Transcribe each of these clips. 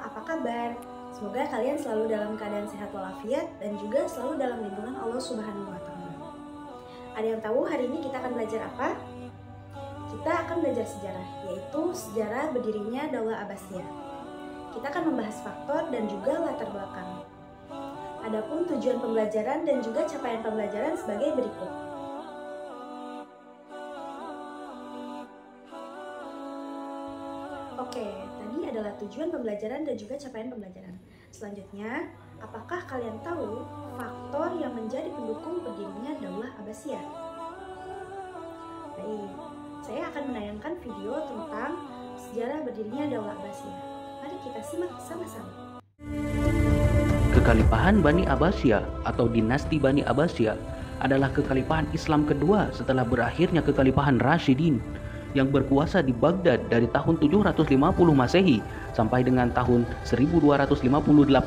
apa kabar? Semoga kalian selalu dalam keadaan sehat walafiat dan juga selalu dalam lindungan Allah Subhanahu wa Ta'ala. Ada yang tahu hari ini kita akan belajar apa? Kita akan belajar sejarah, yaitu sejarah berdirinya Daulah Abbasiyah. Kita akan membahas faktor dan juga latar belakang. Adapun tujuan pembelajaran dan juga capaian pembelajaran sebagai berikut. Oke, tadi adalah tujuan pembelajaran dan juga capaian pembelajaran. Selanjutnya, apakah kalian tahu faktor yang menjadi pendukung berdirinya Daulah Abbasiyah? Baik, saya akan menayangkan video tentang sejarah berdirinya Daulah Abbasiyah. Mari kita simak sama-sama. Kekhalifahan Bani Abbasiyah atau dinasti Bani Abbasiyah adalah kekhalifahan Islam kedua setelah berakhirnya kekhalifahan Rasyidin yang berkuasa di Baghdad dari tahun 750 Masehi sampai dengan tahun 1258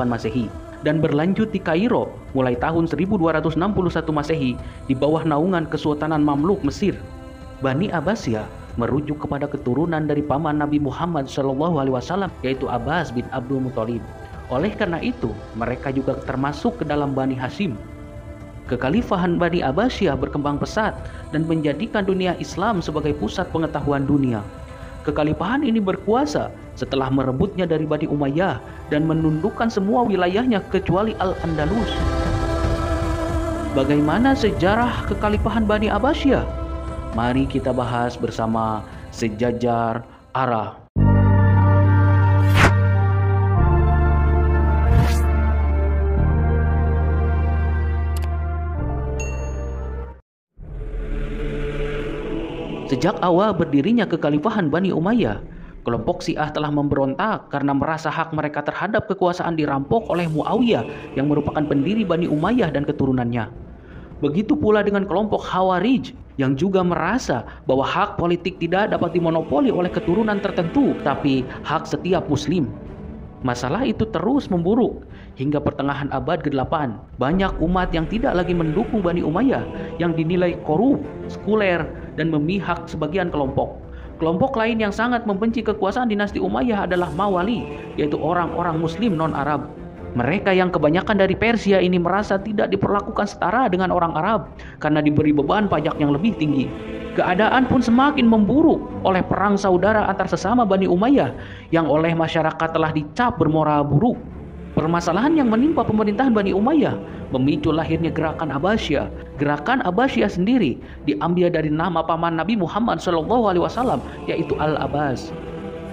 Masehi dan berlanjut di Kairo mulai tahun 1261 Masehi di bawah naungan Kesultanan Mamluk Mesir. Bani Abbasiyah merujuk kepada keturunan dari paman Nabi Muhammad SAW yaitu Abbas bin Abdul Muthalib. Oleh karena itu, mereka juga termasuk ke dalam Bani Hashim. Kekhalifahan Bani Abbasiyah berkembang pesat dan menjadikan dunia Islam sebagai pusat pengetahuan dunia. Kekhalifahan ini berkuasa setelah merebutnya dari Bani Umayyah dan menundukkan semua wilayahnya kecuali Al-Andalus. Bagaimana sejarah kekhalifahan Bani Abbasiyah? Mari kita bahas bersama Sejajar Arah. Sejak awal berdirinya kekhalifahan Bani Umayyah, kelompok Syiah telah memberontak karena merasa hak mereka terhadap kekuasaan dirampok oleh Muawiyah yang merupakan pendiri Bani Umayyah dan keturunannya. Begitu pula dengan kelompok Khawarij yang juga merasa bahwa hak politik tidak dapat dimonopoli oleh keturunan tertentu, tapi hak setiap muslim. Masalah itu terus memburuk hingga pertengahan abad ke-8. Banyak umat yang tidak lagi mendukung Bani Umayyah yang dinilai korup, sekuler, dan memihak sebagian kelompok. Kelompok lain yang sangat membenci kekuasaan dinasti Umayyah adalah Mawali, yaitu orang-orang muslim non-Arab. Mereka yang kebanyakan dari Persia ini merasa tidak diperlakukan setara dengan orang Arab karena diberi beban pajak yang lebih tinggi. Keadaan pun semakin memburuk oleh perang saudara antar sesama Bani Umayyah yang oleh masyarakat telah dicap bermoral buruk. Permasalahan yang menimpa pemerintahan Bani Umayyah memicu lahirnya Gerakan Abbasiyah. Gerakan Abbasiyah sendiri diambil dari nama paman Nabi Muhammad SAW yaitu Al-Abbas.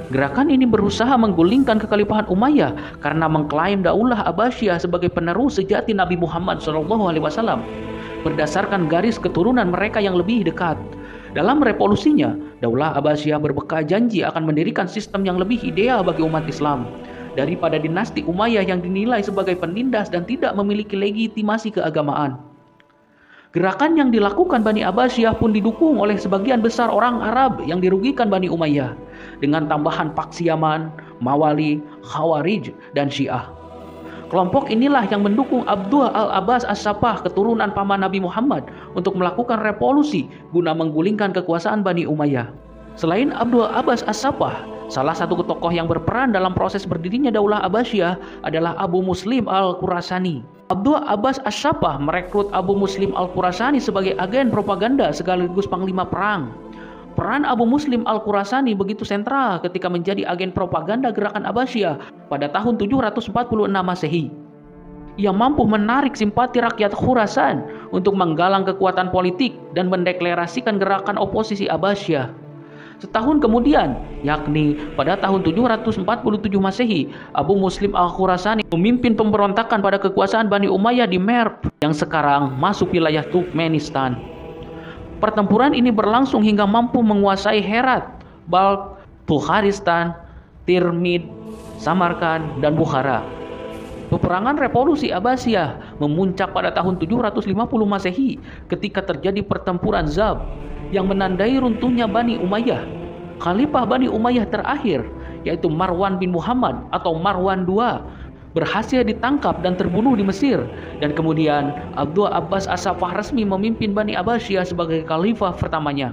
Gerakan ini berusaha menggulingkan kekhalifahan Umayyah karena mengklaim Daulah Abbasiyah sebagai penerus sejati Nabi Muhammad SAW berdasarkan garis keturunan mereka yang lebih dekat. Dalam revolusinya, Daulah Abbasiyah berbekal janji akan mendirikan sistem yang lebih ideal bagi umat Islam daripada dinasti Umayyah yang dinilai sebagai penindas dan tidak memiliki legitimasi keagamaan. Gerakan yang dilakukan Bani Abbasiyah pun didukung oleh sebagian besar orang Arab yang dirugikan Bani Umayyah dengan tambahan Paksi Yaman, Mawali, Khawarij, dan Syiah. Kelompok inilah yang mendukung Abdullah Al-Abbas As-Saffah keturunan paman Nabi Muhammad untuk melakukan revolusi guna menggulingkan kekuasaan Bani Umayyah. Selain Abdullah Abbas As-Saffah, salah satu tokoh yang berperan dalam proses berdirinya Daulah Abbasiyah adalah Abu Muslim Al-Khurasani. Abdullah Abbas As-Saffah merekrut Abu Muslim Al-Khurasani sebagai agen propaganda sekaligus panglima perang. Peran Abu Muslim Al-Khurasani begitu sentral ketika menjadi agen propaganda Gerakan Abbasiyah pada tahun 746 Masehi. Ia mampu menarik simpati rakyat Khurasan untuk menggalang kekuatan politik dan mendeklarasikan gerakan oposisi Abbasiyah. Setahun kemudian, yakni pada tahun 747 Masehi, Abu Muslim Al-Khurasani memimpin pemberontakan pada kekuasaan Bani Umayyah di Merv yang sekarang masuk wilayah Turkmenistan. Pertempuran ini berlangsung hingga mampu menguasai Herat, Balkh, Bukharistan, Tirmidh, Samarkand, dan Bukhara. Peperangan Revolusi Abbasiyah memuncak pada tahun 750 Masehi ketika terjadi pertempuran Zab yang menandai runtuhnya Bani Umayyah. Khalifah Bani Umayyah terakhir, yaitu Marwan bin Muhammad atau Marwan II, berhasil ditangkap dan terbunuh di Mesir, dan kemudian Abdullah Abbas As-Saffah resmi memimpin Bani Abbasiyah sebagai khalifah pertamanya.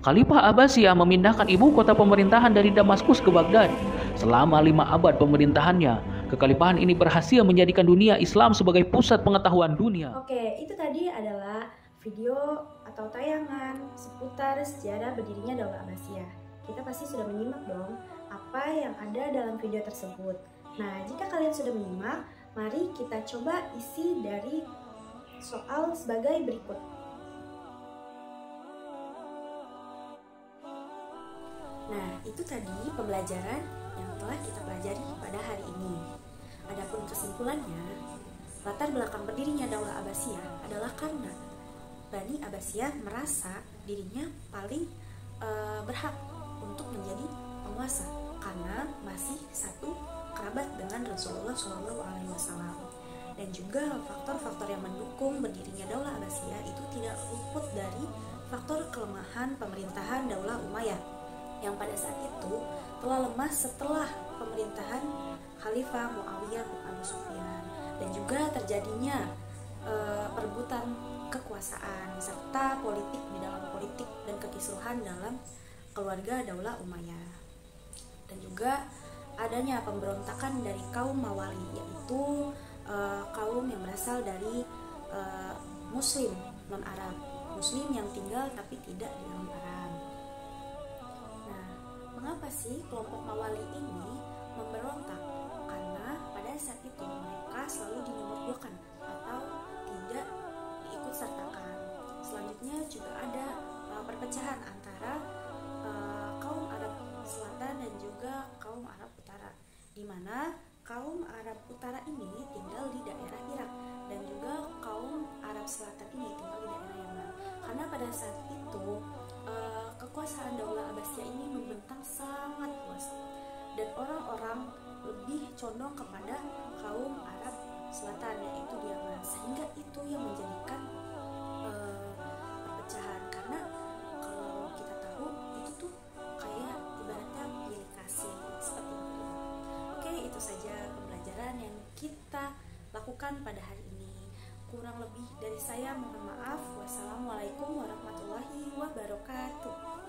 Khalifah Abbasiyah memindahkan ibu kota pemerintahan dari Damaskus ke Baghdad. Selama 5 abad pemerintahannya, kekhalifahan ini berhasil menjadikan dunia Islam sebagai pusat pengetahuan dunia. Oke, itu tadi adalah video atau tayangan seputar sejarah berdirinya Daulah Abbasiyah. Kita pasti sudah menyimak dong apa yang ada dalam video tersebut. Nah, jika kalian sudah menyimak, mari kita coba isi dari soal sebagai berikut. Nah, itu tadi pembelajaran yang telah kita pelajari pada hari ini. Adapun kesimpulannya, latar belakang berdirinya Daulah Abbasiyah adalah karena Bani Abbasiyah merasa dirinya paling berhak untuk menjadi penguasa karena masih satu kerabat dengan Rasulullah SAW. Dan juga faktor-faktor yang mendukung berdirinya Daulah Abbasiyah itu tidak luput dari faktor kelemahan pemerintahan Daulah Umayyah yang pada saat itu telah lemah setelah pemerintahan Khalifah Muawiyah bin Abi Sufyan, dan juga terjadinya perebutan kekuasaan serta politik di dalam politik dan kekisruhan dalam keluarga Daulah Umayyah, dan juga adanya pemberontakan dari kaum Mawali, yaitu kaum yang berasal dari Muslim non-Arab, Muslim yang tinggal tapi tidak di dalam Arab. Nah, mengapa sih kelompok Mawali ini memberontak? Karena pada saat itu mereka selalu dinomorduakan atau tidak diikut sertakan. Selanjutnya juga ada perpecahan antara kaum Arab Selatan dan juga kaum Arab Utara, di mana kaum Arab Utara ini tinggal di daerah Irak dan juga kaum Arab Selatan ini tinggal di daerah Yaman. Karena pada saat itu kekuasaan Daulah Abbasiyah ini membentang sangat luas dan orang-orang lebih condong kepada kaum Arab Selatan, yaitu di Yaman, sehingga itu yang menjadikan perpecahan. Karena kalau kita tahu itu tuh kayak ibaratnya pilih kasih seperti itu. Oke, itu saja pembelajaran yang kita lakukan pada hari ini. Kurang lebih dari saya mohon maaf. Wassalamualaikum warahmatullahi wabarakatuh.